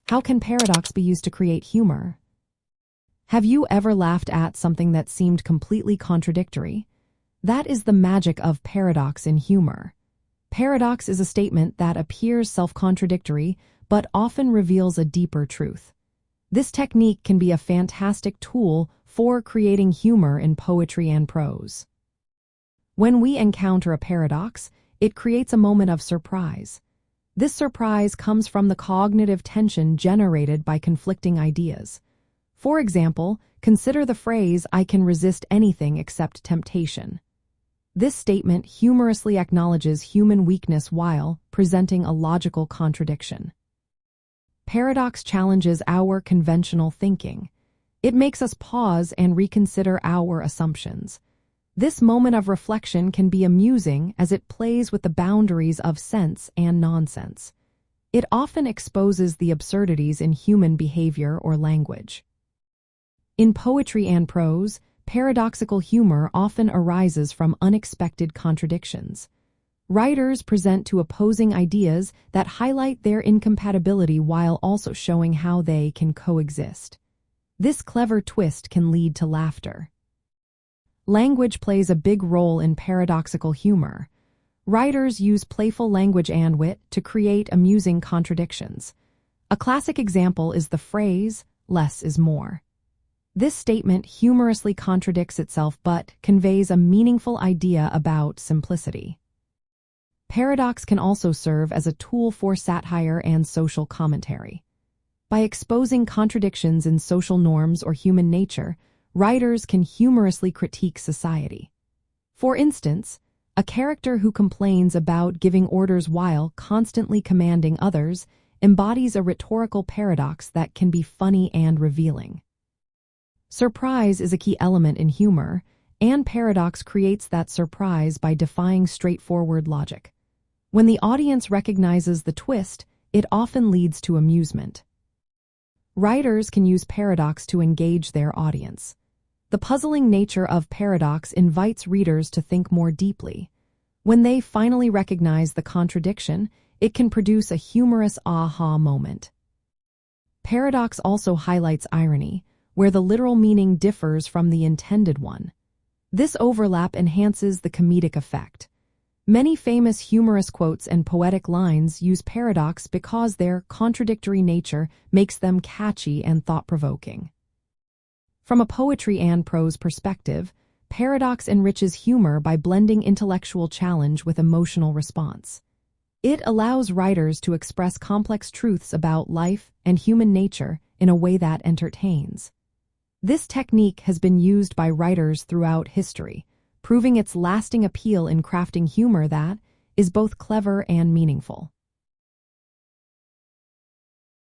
How can paradox be used to create humor? Have you ever laughed at something that seemed completely contradictory? That is the magic of paradox in humor. Paradox is a statement that appears self-contradictory, but often reveals a deeper truth. This technique can be a fantastic tool for creating humor in poetry and prose. When we encounter a paradox, it creates a moment of surprise. This surprise comes from the cognitive tension generated by conflicting ideas. For example, consider the phrase, "I can resist anything except temptation." This statement humorously acknowledges human weakness while presenting a logical contradiction. Paradox challenges our conventional thinking. It makes us pause and reconsider our assumptions. This moment of reflection can be amusing as it plays with the boundaries of sense and nonsense. It often exposes the absurdities in human behavior or language. In poetry and prose, paradoxical humor often arises from unexpected contradictions. Writers present two opposing ideas that highlight their incompatibility while also showing how they can coexist. This clever twist can lead to laughter. Language plays a big role in paradoxical humor. Writers use playful language and wit to create amusing contradictions. A classic example is the phrase, "less is more." This statement humorously contradicts itself but conveys a meaningful idea about simplicity. Paradox can also serve as a tool for satire and social commentary. By exposing contradictions in social norms or human nature, writers can humorously critique society. For instance, a character who complains about giving orders while constantly commanding others embodies a rhetorical paradox that can be funny and revealing. Surprise is a key element in humor, and paradox creates that surprise by defying straightforward logic. When the audience recognizes the twist, it often leads to amusement. Writers can use paradox to engage their audience. The puzzling nature of paradox invites readers to think more deeply. When they finally recognize the contradiction, it can produce a humorous aha moment. Paradox also highlights irony, where the literal meaning differs from the intended one. This overlap enhances the comedic effect. Many famous humorous quotes and poetic lines use paradox because their contradictory nature makes them catchy and thought-provoking. From a poetry and prose perspective, paradox enriches humor by blending intellectual challenge with emotional response. It allows writers to express complex truths about life and human nature in a way that entertains. This technique has been used by writers throughout history, proving its lasting appeal in crafting humor that is both clever and meaningful.